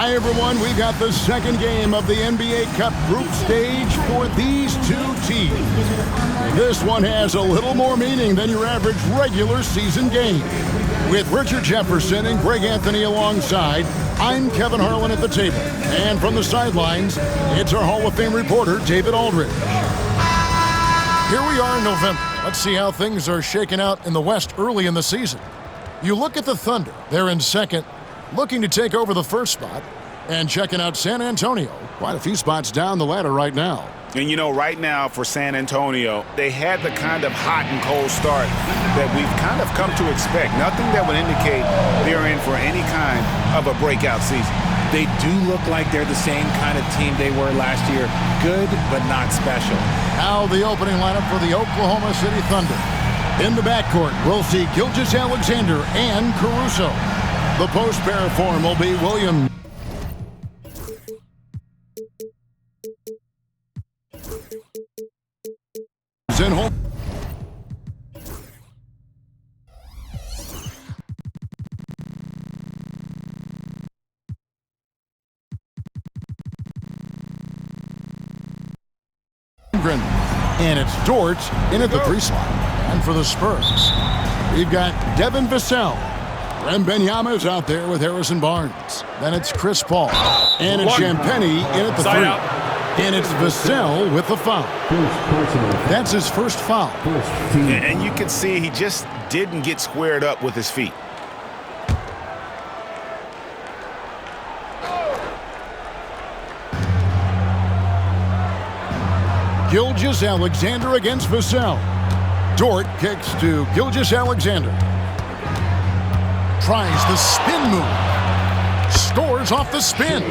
Hi, everyone. We've got the second game of the NBA Cup group stage for these two teams. This one has a little more meaning than your average regular season game. With Richard Jefferson and Greg Anthony alongside, I'm Kevin Harlan at the table. And from the sidelines, it's our Hall of Fame reporter, David Aldridge. Here we are in November. Let's see how things are shaking out in the West early in the season. You look at the Thunder. They're in second, looking to take over the first spot, and checking out San Antonio. Quite a few spots down the ladder right now. And you know, right now for San Antonio, they had the kind of hot and cold start that we've kind of come to expect. Nothing that would indicate they're in for any kind of a breakout season. They do look like they're the same kind of team they were last year. Good, but not special. Now the opening lineup for the Oklahoma City Thunder. In the backcourt, we'll see Gilgeous-Alexander and Caruso. The post pair form will be Williams and Holmgren. And it's Dort in at the 3 slot. And for the Spurs, we've got Devin Vassell. Wembanyama is out there with Harrison Barnes. Then it's Chris Paul. And it's Champagnie in at the 3. And it's Vassell with the foul. That's his first foul. And you can see he just didn't get squared up with his feet. Gilgeous-Alexander against Vassell. Dort kicks to Gilgeous-Alexander. Tries the spin move. Scores off the spin.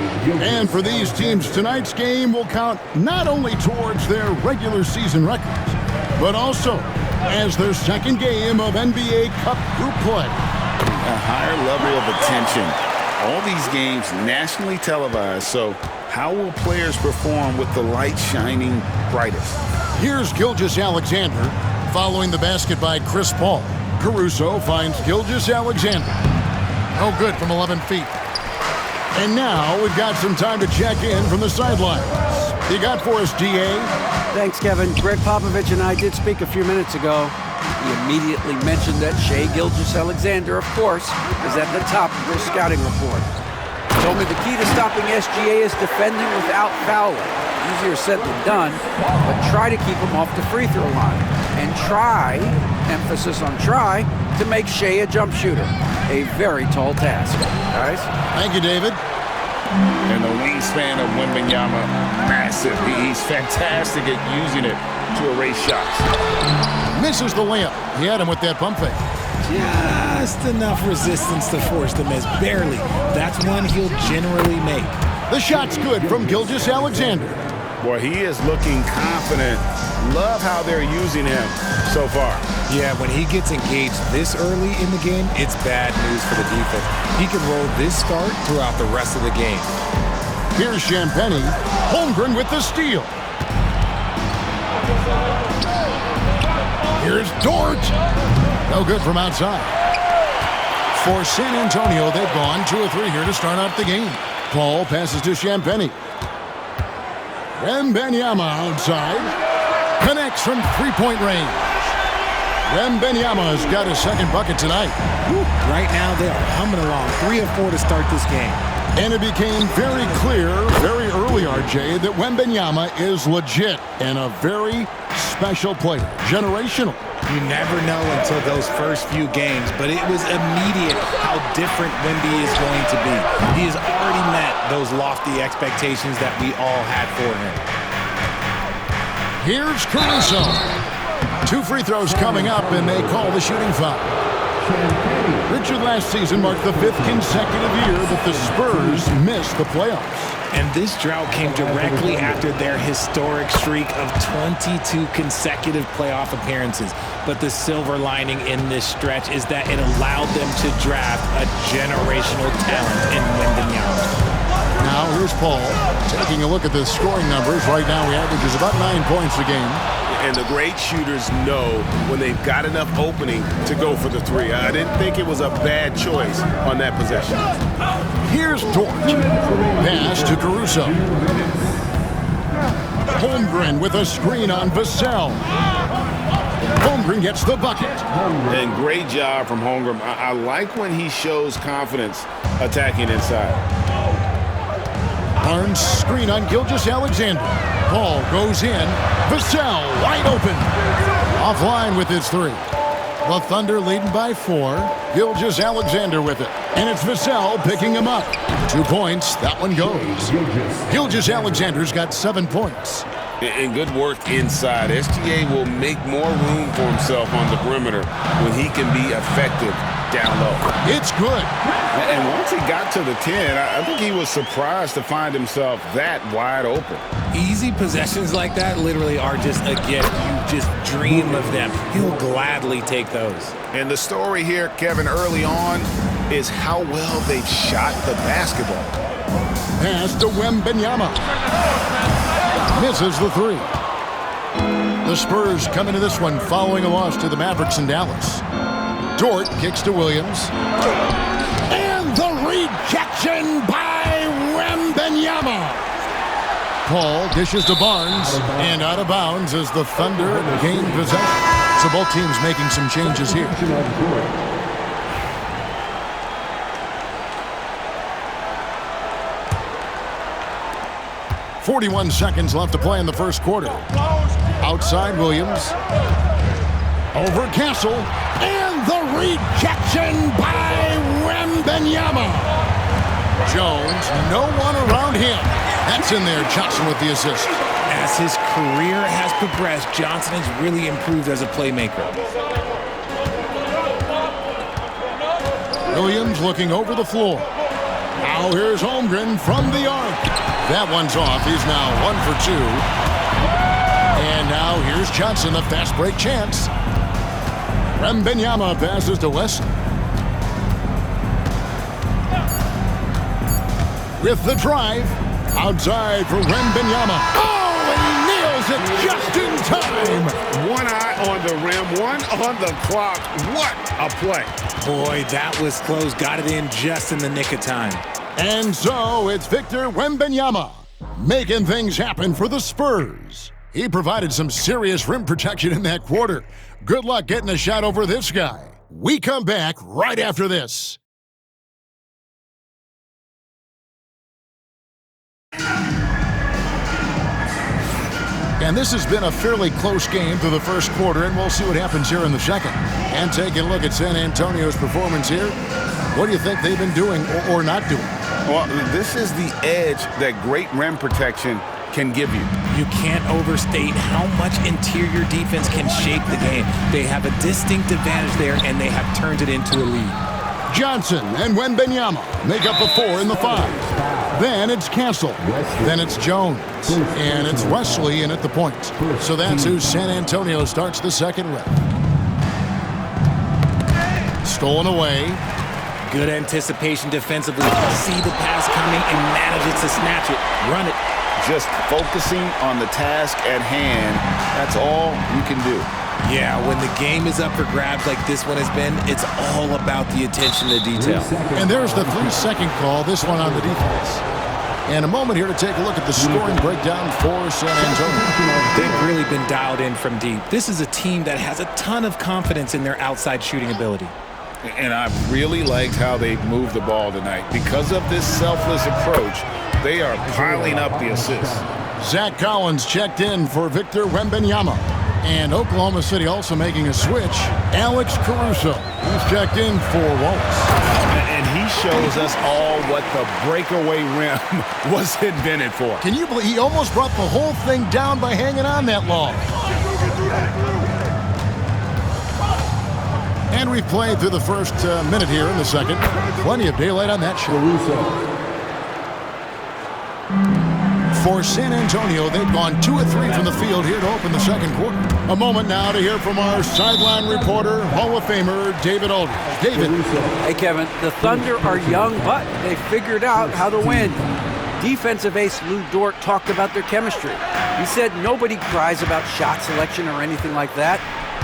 And for these teams, tonight's game will count not only towards their regular season records, but also as their second game of NBA Cup group play. A higher level of attention. All these games nationally televised, so how will players perform with the light shining brightest? Here's Gilgeous-Alexander following the basket by Chris Paul. Caruso finds Gilgeous-Alexander. No good from 11 feet. And now we've got some time to check in from the sidelines. You got for us, DA? Thanks, Kevin. Greg Popovich and I did speak a few minutes ago. He immediately mentioned that Shai Gilgeous-Alexander, of course, is at the top of their scouting report. He told me the key to stopping SGA is defending without fouling. Easier said than done, but try to keep him off the free throw line. And try, emphasis on try, to make Shai a jump shooter. A very tall task. Guys? Thank you, David. And the wingspan of Wembanyama, massive. He's fantastic at using it to erase shots. Misses the layup. He had him with that pump fake. Just enough resistance to force the miss. Barely. That's one he'll generally make. The shot's good from Gilgeous-Alexander. Boy, he is looking confident. Love how they're using him so far. Yeah, when he gets engaged this early in the game, it's bad news for the defense. He can roll this start throughout the rest of the game. Here's Champagnie. Holmgren with the steal. Here's Dort. No good from outside. For San Antonio, they've gone 2 of 3 here to start out the game. Paul passes to Champagnie. Wembanyama outside. Connects from 3-point range. Wembanyama's got his second bucket tonight. Right now, they are humming along. 3 of 4 to start this game. And it became very clear, very early, RJ, that Wembanyama is legit and a very special player. Generational. You never know until those first few games, but it was immediate how different Wemby is going to be. He has already met those lofty expectations that we all had for him. Here's Caruso. 2 free throws coming up, and they call the shooting foul. Richard, last season marked the 5th consecutive year that the Spurs missed the playoffs. And this drought came directly after their historic streak of 22 consecutive playoff appearances. But the silver lining in this stretch is that it allowed them to draft a generational talent in Wembanyama. Now here's Paul taking a look at the scoring numbers. Right now he averages about 9 points a game. And the great shooters know when they've got enough opening to go for the 3. I didn't think it was a bad choice on that possession. Here's Dort. Pass to Caruso. Holmgren with a screen on Vassell. Holmgren gets the bucket. And great job from Holmgren. I like when he shows confidence attacking inside. Barnes screen on Gilgeous-Alexander. Ball goes in. Vassell wide open. Offline with his three. The Thunder leading by 4. Gilgeous-Alexander with it. And it's Vassell picking him up. 2 points. That one goes. Gilgeous-Alexander's got 7 points. And good work inside. SGA will make more room for himself on the perimeter when he can be effective down low. It's good. And once he got to the 10, I think he was surprised to find himself that wide open. Easy possessions like that literally are just a gift. You just dream of them. He'll gladly take those. And the story here, Kevin, early on is how well they've shot the basketball. Pass to Wembanyama. Misses the 3. The Spurs come into this one following a loss to the Mavericks in Dallas. Dort kicks to Williams. And the rejection by Wembanyama. Paul dishes to Barnes. And out of bounds as the Thunder gain possession. So both teams making some changes here. 41 seconds left to play in the first quarter. Outside Williams. Over Castle. And the rejection by Wembanyama. Jones, no one around him. That's in there. Johnson with the assist. As his career has progressed, Johnson has really improved as a playmaker. Williams looking over the floor. Now here's Holmgren from the arc. That one's off. He's now 1 for 2. And now here's Johnson, a fast break chance. Wembanyama passes to West. With the drive. Outside for Wembanyama. Oh, and he nails it just in time. One eye on the rim, one on the clock. What a play. Boy, that was close. Got it in just in the nick of time. And so it's Victor Wembanyama making things happen for the Spurs. He provided some serious rim protection in that quarter. Good luck getting a shot over this guy. We come back right after this. And this has been a fairly close game through the first quarter, and we'll see what happens here in the second. And taking a look at San Antonio's performance here, what do you think they've been doing or not doing? Well, this is the edge that great rim protection can give you. You can't overstate how much interior defense can shape the game. They have a distinct advantage there, and they have turned it into a lead. Johnson and Wembanyama make up the 4 in the 5. Then it's Castle. Then it's Jones. And it's Wesley in at the point. So that's who San Antonio starts the second with. Stolen away. Good anticipation defensively. See the pass coming and manages to snatch it. Run it. Just focusing on the task at hand, that's all you can do. Yeah, when the game is up for grabs like this one has been, it's all about the attention to detail. And there's the 3-second call, this one on the defense. And a moment here to take a look at the scoring breakdown for San Antonio. They've really been dialed in from deep. This is a team that has a ton of confidence in their outside shooting ability. And I've really liked how they've moved the ball tonight. Because of this selfless approach, they are piling up the assists. Zach Collins checked in for Victor Wembanyama. And Oklahoma City also making a switch. Alex Caruso, he's checked in for Wallace. And he shows us all what the breakaway rim was invented for. Can you believe he almost brought the whole thing down by hanging on that long? And we've played through the first minute here in the second. Plenty of daylight on that shot. For San Antonio, they've gone 2 of 3 from the field here to open the second quarter. A moment now to hear from our sideline reporter, Hall of Famer David Aldridge. David. Hey, Kevin, the Thunder are young, but they figured out how to win. Defensive ace Lou Dort talked about their chemistry. He said nobody cries about shot selection or anything like that.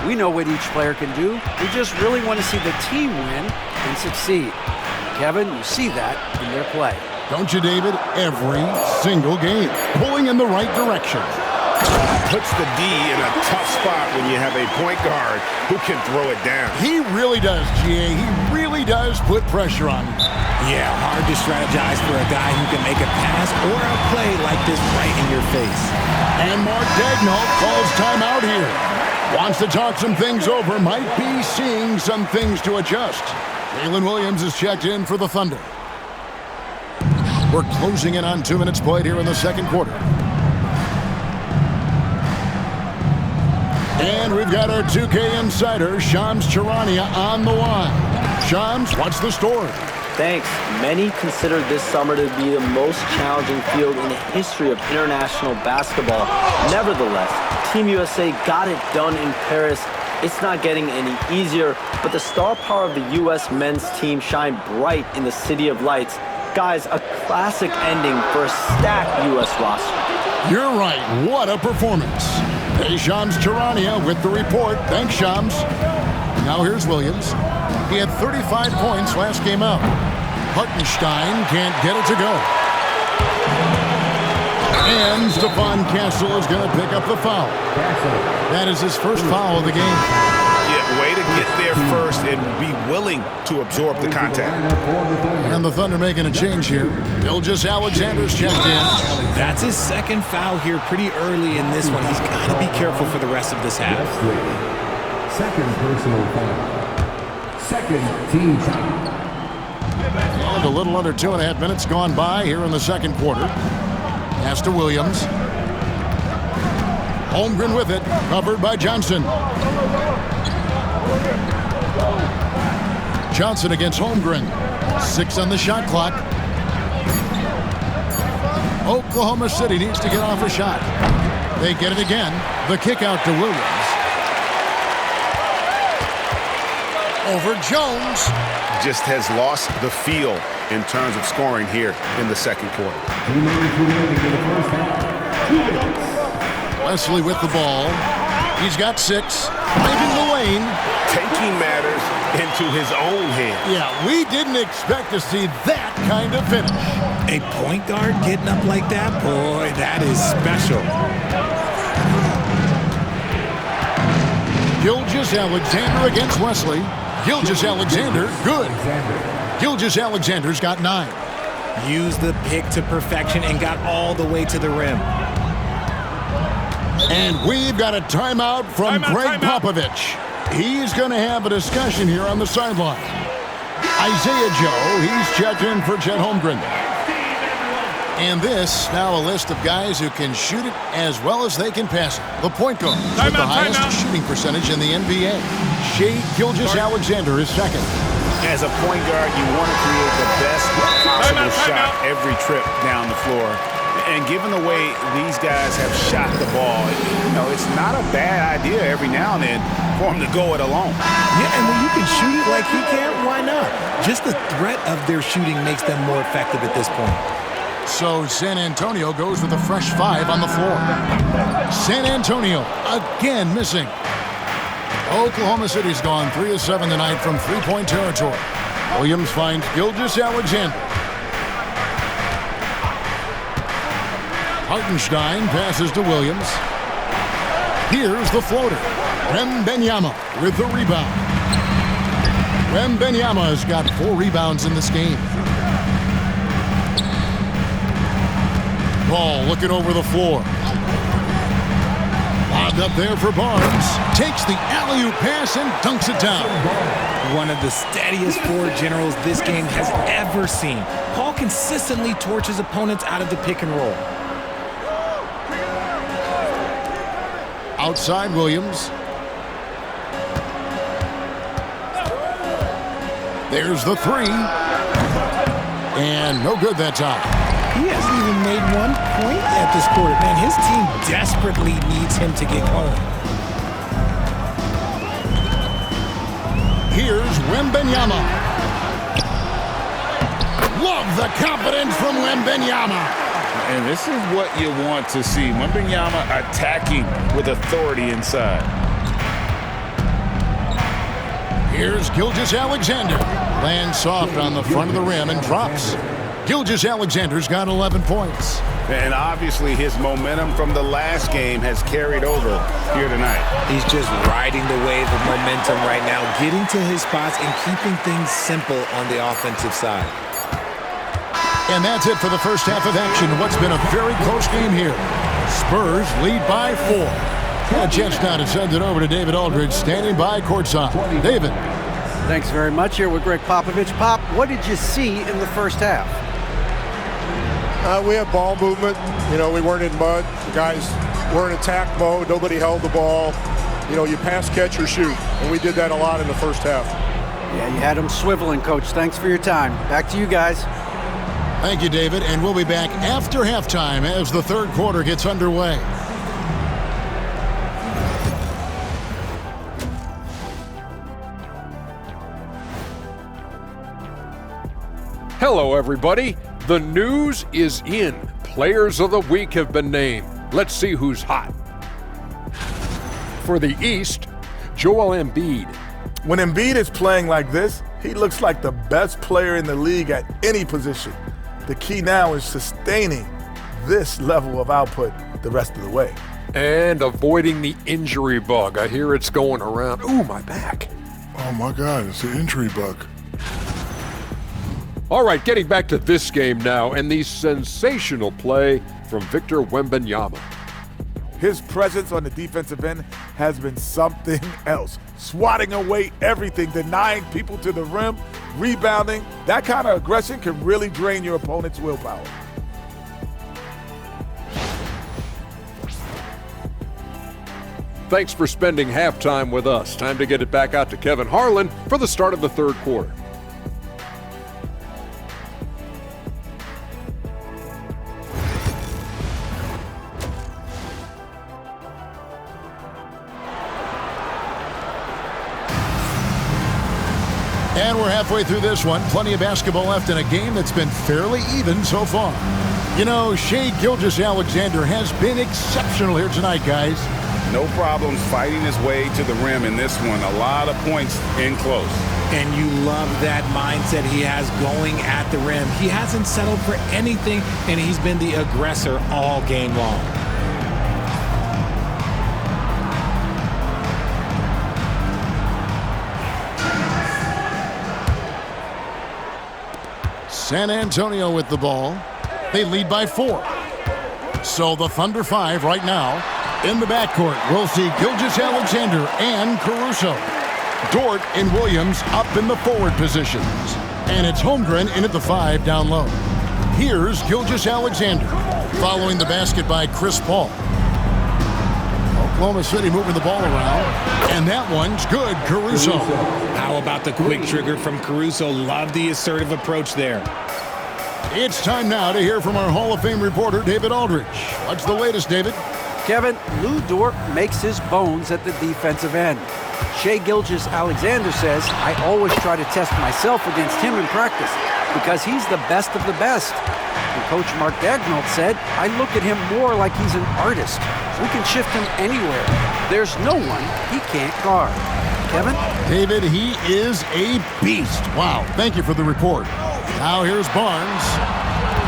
We know what each player can do. We just really want to see the team win and succeed. Kevin, you see that in their play. Don't you, David? Every single game. Pulling in the right direction. Puts the D in a tough spot when you have a point guard who can throw it down. He really does, GA. He really does put pressure on you. Yeah, hard to strategize for a guy who can make a pass or a play like this right in your face. And Mark Daigneault calls timeout here. Wants to talk some things over. Might be seeing some things to adjust. Jalen Williams is checked in for the Thunder. We're closing in on 2 minutes played here in the second quarter. And we've got our 2K insider, Shams Charania, on the line. Shams, what's the story? Thanks. Many consider this summer to be the most challenging field in the history of international basketball. Nevertheless, Team USA got it done in Paris. It's not getting any easier, but the star power of the U.S. men's team shined bright in the City of Lights. Guys, a classic ending for a stacked U.S. roster. You're right. What a performance. Hey, Shams Charania with the report. Thanks, Shams. Now here's Williams. He had 35 points last game out. Hartenstein can't get it to go. And Stephon Castle is going to pick up the foul. That is his first foul of the game. Yeah, way to get there first and be willing to absorb the contact. And the Thunder making a change here. Gilgeous Alexander's checked in. That's his second foul here pretty early in this one. He's got to be careful for the rest of this half. Second personal foul. Second team foul. And a little under 2.5 minutes gone by here in the second quarter. Pass to Williams. Holmgren with it, covered by Johnson. Johnson against Holmgren. 6 on the shot clock. Oklahoma City needs to get off a shot. They get it again. The kick out to Williams. Over Jones. Just has lost the feel in terms of scoring here in the second quarter. Wesley with the ball. He's got 6. Finding the lane. Taking matters into his own hands. Yeah, we didn't expect to see that kind of finish. A point guard getting up like that, boy, that is special. Gilgeous Alexander against Wesley. Gilgeous Alexander, good. Gilgeous Alexander's got 9. Used the pick to perfection and got all the way to the rim. And we've got a timeout from Greg Popovich. He's going to have a discussion here on the sideline. Isaiah Joe, he's checked in for Chet Holmgren. And this, now a list of guys who can shoot it as well as they can pass it. The point guard with the highest shooting percentage in the NBA. Shai Gilgeous-Alexander is second. As a point guard, you want to create the best possible shot every trip down the floor. And given the way these guys have shot the ball, you know, it's not a bad idea every now and then for him to go it alone. Yeah, and when you can shoot it like he can, why not? Just the threat of their shooting makes them more effective at this point. So San Antonio goes with a fresh 5 on the floor. San Antonio again missing. Oklahoma City's gone 3 of 7 tonight from three-point territory. Williams finds Gilgeous-Alexander. Hartenstein passes to Williams. Here's the floater. Wembanyama with the rebound. Wembanyama has got 4 rebounds in this game. Ball looking over the floor. Lobbed up there for Barnes. Takes the alley-oop pass and dunks it down. One of the steadiest floor generals this game has ever seen. Paul consistently torches opponents out of the pick and roll. Outside Williams. There's the 3. And no good that time. He hasn't even made 1 point at this quarter. Man, his team desperately needs him to get home. Here's Wembanyama. Love the confidence from Wembanyama. And this is what you want to see. Wembanyama attacking with authority inside. Here's Gilgeous-Alexander. Lands soft on the front of the rim and drops. Gilgeous-Alexander's got 11 points. And obviously his momentum from the last game has carried over here tonight. He's just riding the wave of momentum right now, getting to his spots and keeping things simple on the offensive side. And that's it for the first half of action. What's been a very close game here. Spurs lead by 4. A chance now to send it over to David Aldridge, standing by courtside. David. Thanks very much. Here with Greg Popovich. Pop, what did you see in the first half? We had ball movement. You know, we weren't in mud. The guys were in attack mode. Nobody held the ball. You know, you pass, catch, or shoot. And we did that a lot in the first half. Yeah, you had them swiveling, Coach. Thanks for your time. Back to you guys. Thank you, David. And we'll be back after halftime as the third quarter gets underway. Hello, everybody. The news is in. Players of the week have been named. Let's see who's hot. For the East, Joel Embiid. When Embiid is playing like this, he looks like the best player in the league at any position. The key now is sustaining this level of output the rest of the way. And avoiding the injury bug. I hear it's going around. Ooh, my back. Oh, my God, it's an injury bug. All right, getting back to this game now and the sensational play from Victor Wembanyama. His presence on the defensive end has been something else. Swatting away everything, denying people to the rim, rebounding. That kind of aggression can really drain your opponent's willpower. Thanks for spending halftime with us. Time to get it back out to Kevin Harlan for the start of the third quarter. And we're halfway through this one. Plenty of basketball left in a game that's been fairly even so far. You know, Shai Gilgeous-Alexander has been exceptional here tonight, guys. No problems fighting his way to the rim in this one. A lot of points in close. And you love that mindset he has going at the rim. He hasn't settled for anything, and he's been the aggressor all game long. San Antonio with the ball. They lead by 4. So the Thunder 5 right now. In the backcourt, we'll see Gilgeous-Alexander and Caruso. Dort and Williams up in the forward positions. And it's Holmgren in at the 5 down low. Here's Gilgeous-Alexander, following the basket by Chris Paul. Oklahoma City moving the ball around. And that one's good, Caruso. How about the quick trigger from Caruso? Love the assertive approach there. It's time now to hear from our Hall of Fame reporter, David Aldridge. What's the latest, David? Kevin, Lou Dort makes his bones at the defensive end. Shai Gilgeous-Alexander says, I always try to test myself against him in practice because he's the best of the best. And Coach Mark Dagnall said, I look at him more like he's an artist. We can shift him anywhere. There's no one he can't guard. Kevin? David, he is a beast. Wow, thank you for the report. Now here's Barnes.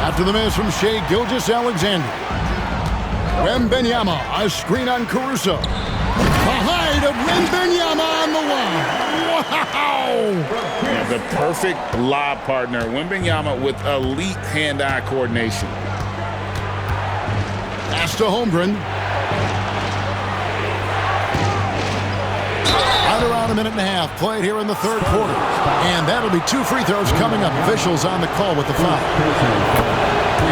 After the miss from Shai Gilgeous-Alexander. Wembanyama, a screen on Caruso. The height of Wembanyama on the line. Wow! Yeah, the perfect lob partner. Wembanyama with elite hand-eye coordination. Pass to Holmgren. Right around a minute and a half played here in the third quarter. And that'll be 2 free throws coming up. Officials on the call with the foul.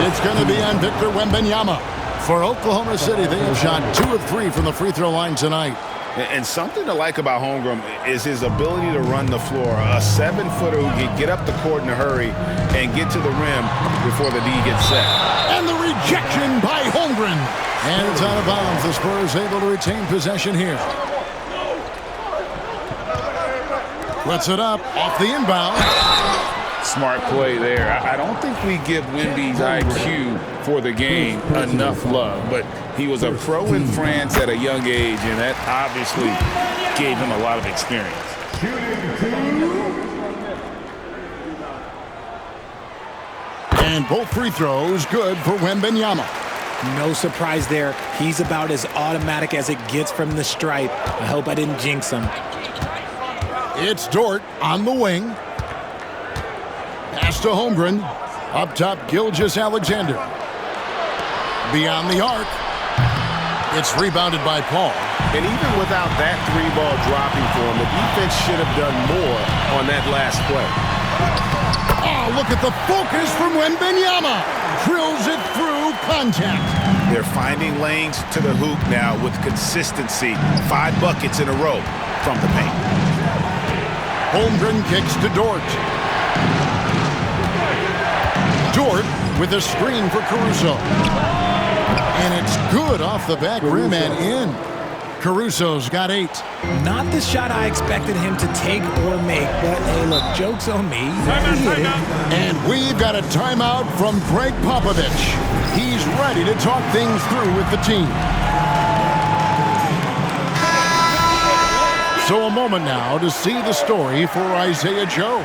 It's going to be on Victor Wembanyama. For Oklahoma City, they have shot 2 of 3 from the free throw line tonight. And something to like about Holmgren is his ability to run the floor. A 7-footer who can get up the court in a hurry and get to the rim before the D gets set. And the rejection by Holmgren. And it's out of bounds. The Spurs able to retain possession here. Puts it up off the inbound. Smart play there. I don't think we give Wemby's IQ for the game enough love, but he was a pro in France at a young age, and that obviously gave him a lot of experience. And both free throws good for Wembanyama. No surprise there. He's about as automatic as it gets from the stripe. I hope I didn't jinx him. It's Dort on the wing. Pass to Holmgren. Up top, Gilgeous-Alexander. Beyond the arc. It's rebounded by Paul. And even without that three-ball dropping for him, the defense should have done more on that last play. Oh, look at the focus from Wembanyama. Drills it through contact. They're finding lanes to the hoop now with consistency. 5 buckets in a row from the paint. Holmgren kicks to Dort. Dort with a screen for Caruso. And it's good off the back rim and in. Caruso's got 8. Not the shot I expected him to take or make, but hey, look, joke's on me. He hit it. And we've got a timeout from Greg Popovich. He's ready to talk things through with the team. So a moment now to see the story for Isaiah Joe.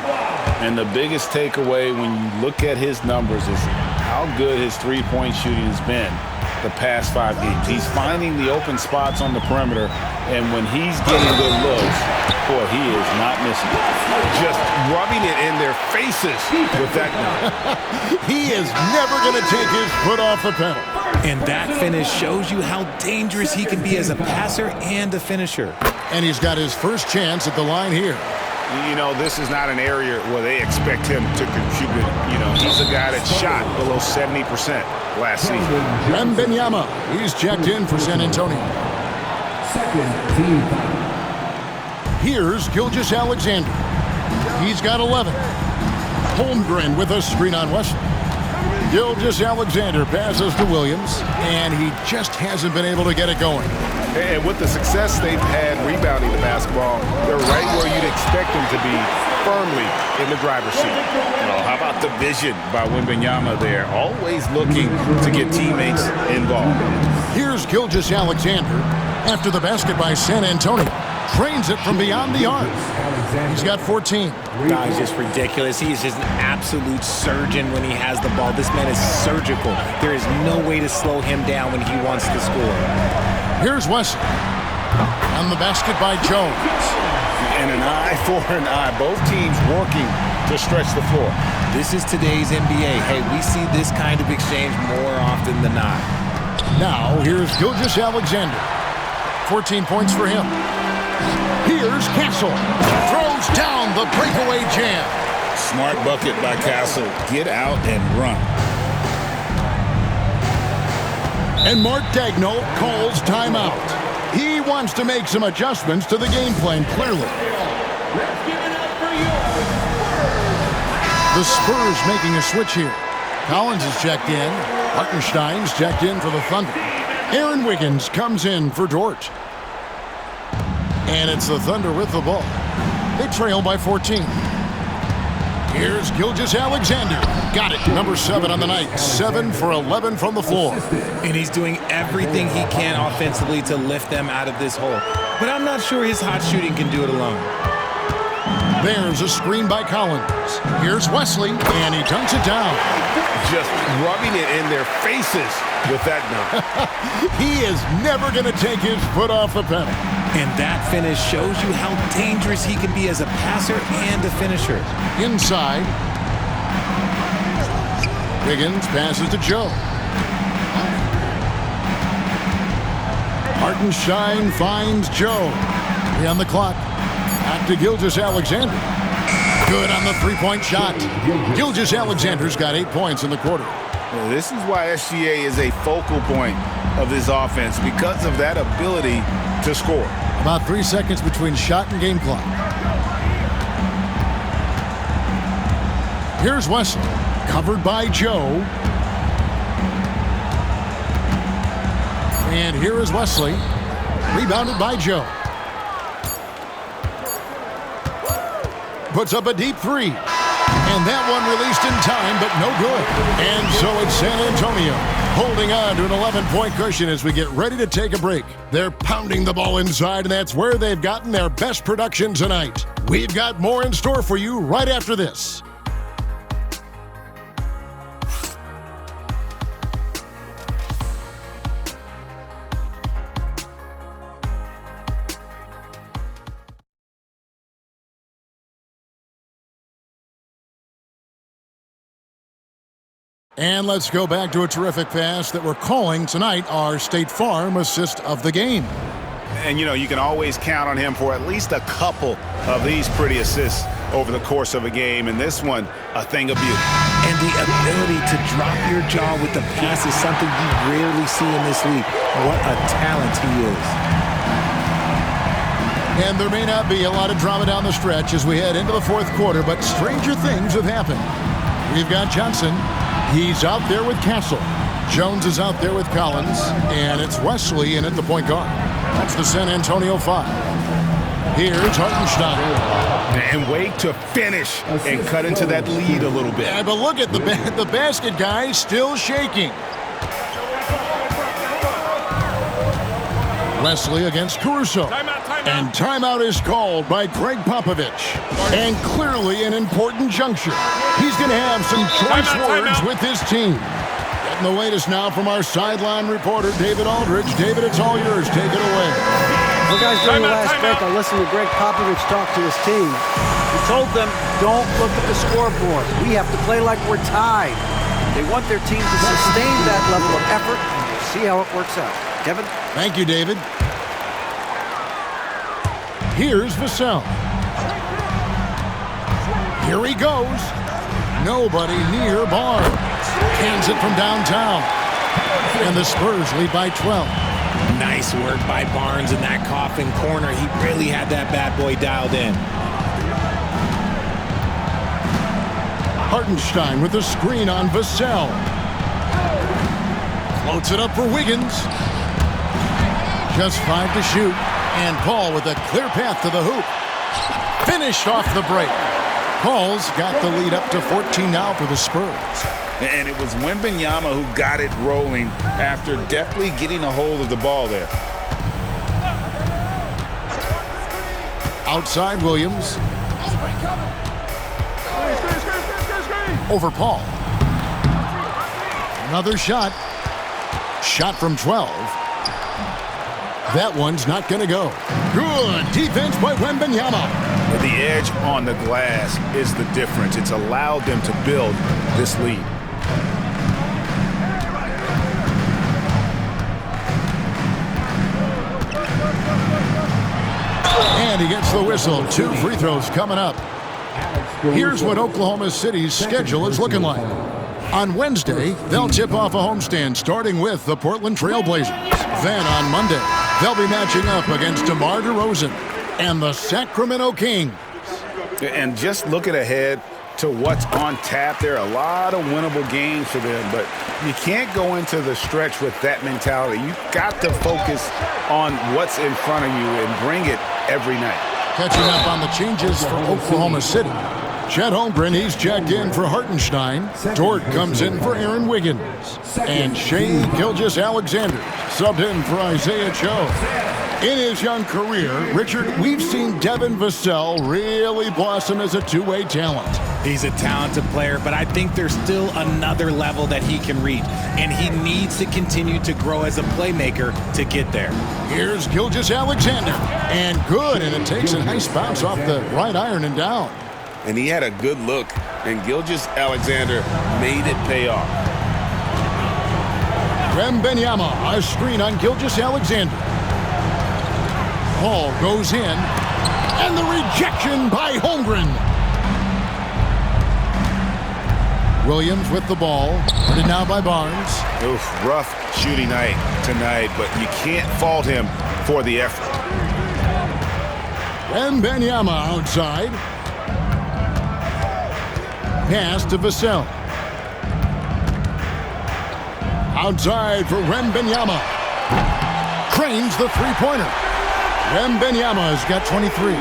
And the biggest takeaway when you look at his numbers is how good his three-point shooting has been the past 5 games. He's finding the open spots on the perimeter, and when he's getting good looks, boy, he is not missing it. Just rubbing it in their faces with that gun. He is never going to take his foot off the pedal. And that finish shows you how dangerous he can be as a passer and a finisher. And he's got his first chance at the line here. You know, this is not an area where they expect him to contribute. You know, he's a guy that shot below 70% last season. Wembanyama, he's checked in for San Antonio. Second team foul. Here's Gilgeous-Alexander. He's got 11. Holmgren with a screen on Wesley. Gilgeous-Alexander passes to Williams, and he just hasn't been able to get it going. And with the success they've had rebounding the basketball, they're right where you'd expect them to be, firmly in the driver's seat. Well, how about the vision by Wembanyama there? Always looking to get teammates involved. Here's Gilgeous-Alexander after the basket by San Antonio. Trains it from beyond the arc. He's got 14. He's just ridiculous. He is just an absolute surgeon when he has the ball. This man is surgical. There is no way to slow him down when he wants to score. Here's Wesley. On the basket by Jones. And an eye for an eye. Both teams working to stretch the floor. This is today's NBA. Hey, we see this kind of exchange more often than not. Now, here's Gilgeous-Alexander. 14 points for him. Here's Castle. Throws down the breakaway jam. Smart bucket by Castle. Get out and run. And Mark Daigneault calls timeout. He wants to make some adjustments to the game plan, clearly. The Spurs making a switch here. Collins is checked in. Hartenstein's checked in for the Thunder. Aaron Wiggins comes in for Dort. And it's the Thunder with the ball. They trail by 14. Here's Gilgeous-Alexander. Got it. Number 7 on the night. 7 for 11 from the floor. And he's doing everything he can offensively to lift them out of this hole. But I'm not sure his hot shooting can do it alone. There's a screen by Collins. Here's Wesley, and he dunks it down. Just rubbing it in their faces with that dunk. He is never going to take his foot off the pedal. And that finish shows you how dangerous he can be as a passer and a finisher. Inside. Wiggins passes to Joe. Hartenstein finds Joe. 3 on the clock. Back to Gilgeous-Alexander. Good on the three-point shot. Gilgeous-Alexander's got 8 points in the quarter. Well, this is why SGA is a focal point of this offense, because of that ability to score. About 3 seconds between shot and game clock. Here's Wesley, covered by Joe. And here is Wesley, rebounded by Joe. Puts up a deep 3. And that one released in time, but no good. And so it's San Antonio holding on to an 11-point cushion as we get ready to take a break. They're pounding the ball inside, and that's where they've gotten their best production tonight. We've got more in store for you right after this. And let's go back to a terrific pass that we're calling tonight our State Farm assist of the game. And, you can always count on him for at least a couple of these pretty assists over the course of a game. And this one, a thing of beauty. And the ability to drop your jaw with the pass is something you rarely see in this league. What a talent he is. And there may not be a lot of drama down the stretch as we head into the fourth quarter, but stranger things have happened. We've got Johnson. He's out there with Castle. Jones is out there with Collins. And it's Wesley in at the point guard. That's the San Antonio 5. Here's Hartenstein. And wait to finish and cut into that lead a little bit. Yeah, but look at the basket guy still shaking. Wesley against Caruso. And timeout is called by Greg Popovich. And clearly an important juncture. He's going to have some choice words with his team. Getting the latest now from our sideline reporter, David Aldridge. David, it's all yours. Take it away. Well, guys, during the last break, I listened to Greg Popovich talk to his team. He told them, don't look at the scoreboard. We have to play like we're tied. They want their team to sustain that level of effort, and we'll see how it works out. Kevin? Thank you, David. Here's Vassell. Here he goes. Nobody near Barnes. Hands it from downtown. And the Spurs lead by 12. Nice work by Barnes in that coffin corner. He really had that bad boy dialed in. Hartenstein with the screen on Vassell. Floats it up for Wiggins. Just 5 to shoot. And Paul with a clear path to the hoop. Finished off the break. Paul's got the lead up to 14 now for the Spurs. And it was Wembanyama who got it rolling after deftly getting a hold of the ball there. Outside Williams. Over Paul. Another shot. Shot from 12. That one's not going to go. Good defense by Wembanyama. The edge on the glass is the difference. It's allowed them to build this lead. And he gets the whistle. 2 free throws coming up. Here's what Oklahoma City's schedule is looking like. On Wednesday, they'll tip off a homestand starting with the Portland Trail Blazers. Then on Monday, they'll be matching up against DeMar DeRozan and the Sacramento Kings. And just looking ahead to what's on tap, there are a lot of winnable games for them, but you can't go into the stretch with that mentality. You've got to focus on what's in front of you and bring it every night. Catching up on the changes for Oklahoma City. Chet Holmgren, he's checked in for Hartenstein. Dort comes in for Aaron Wiggins. And Shai Gilgeous-Alexander subbed in for Isaiah Joe. In his young career, Richard, we've seen Devin Vassell really blossom as a two-way talent. He's a talented player, but I think there's still another level that he can reach, and he needs to continue to grow as a playmaker to get there. Here's Gilgeous-Alexander, and good, and it takes a nice bounce off the right iron and down. And he had a good look, and Gilgeous-Alexander made it pay off. Wembanyama, a screen on Gilgeous-Alexander. Paul goes in, and the rejection by Holmgren. Williams with the ball, put it now by Barnes. Oof, rough shooting night tonight, but you can't fault him for the effort. Wembanyama outside. Pass to Vassell. Outside for Wembanyama. Cranes the three-pointer. Wembanyama's got 23.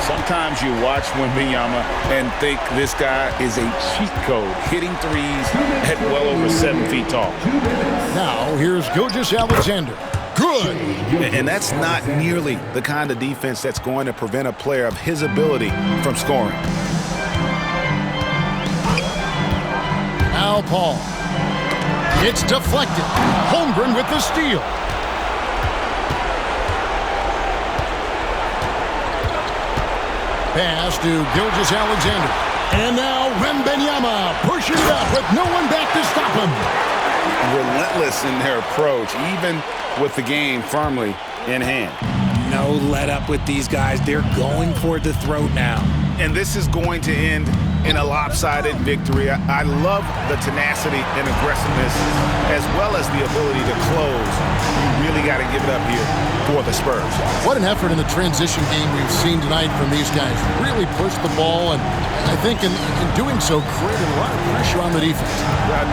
Sometimes you watch Wembanyama and think this guy is a cheat code, hitting threes at well over 7 feet tall. Now here's Gilgeous-Alexander. Good. And that's not nearly the kind of defense that's going to prevent a player of his ability from scoring. Now Paul. It's deflected. Holmgren with the steal. Pass to Gilgeous-Alexander. And now Wembanyama pushing it up with no one back to stop him. Relentless in their approach, even with the game firmly in hand. No let up with these guys. They're going for the throat now. And this is going to end in a lopsided victory. I love the tenacity and aggressiveness as well as the ability to close. You really got to give it up here for the Spurs. What an effort in the transition game we've seen tonight from these guys. Really pushed the ball, and I think in doing so created a lot of pressure on the defense.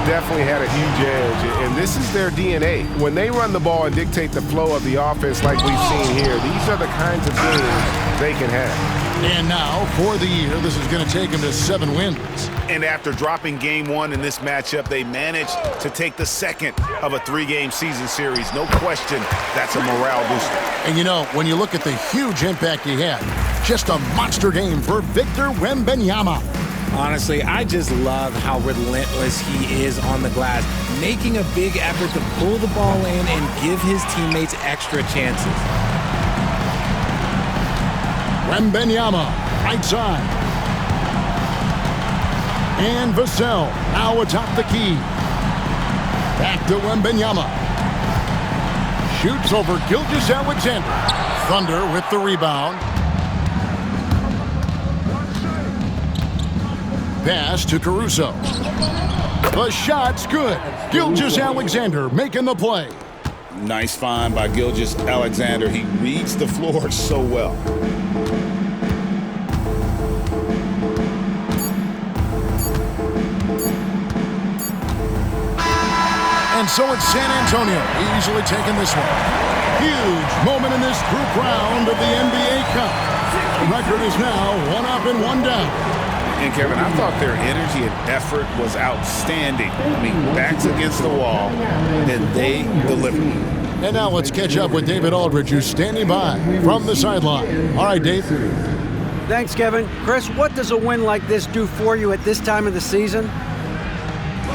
Definitely had a huge edge, and this is their DNA. When they run the ball and dictate the flow of the offense like we've seen here, these are the kinds of games they can have. And now, for the year, this is going to take them to 7 wins. And after dropping game 1 in this matchup, they managed to take the second of a 3-game season series. No question, that's a morale booster. And you know, when you look at the huge impact he had, just a monster game for Victor Wembanyama. Honestly, I just love how relentless he is on the glass, making a big effort to pull the ball in and give his teammates extra chances. Wembanyama, right side. And Vassell now atop the key. Back to Wembanyama. Shoots over Gilgeous-Alexander. Thunder with the rebound. Pass to Caruso. The shot's good. Gilgeous-Alexander making the play. Nice find by Gilgeous-Alexander. He reads the floor so well. And so it's San Antonio easily taking this one. Huge moment in this group round of the NBA Cup. The record is now 1 up and 1 down. And Kevin, I thought their energy and effort was outstanding. I mean, backs against the wall, and they delivered. And now let's catch up with David Aldridge, who's standing by from the sideline. All right, Dave. Thanks, Kevin. Chris, what does a win like this do for you at this time of the season?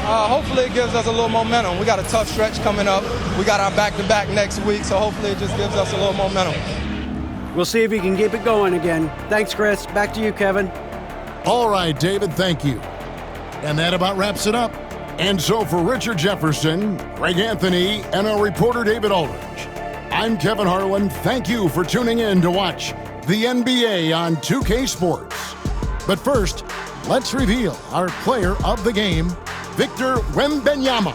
Hopefully it gives us a little momentum. We got a tough stretch coming up. We got our back-to-back next week, so hopefully it just gives us a little momentum. We'll see if he can keep it going again. Thanks, Chris. Back to you, Kevin. All right, David, thank you. And that about wraps it up. And so for Richard Jefferson, Greg Anthony, and our reporter David Aldridge, I'm Kevin Harlan. Thank you for tuning in to watch the NBA on 2K Sports. But first, let's reveal our player of the game, Victor Wembanyama.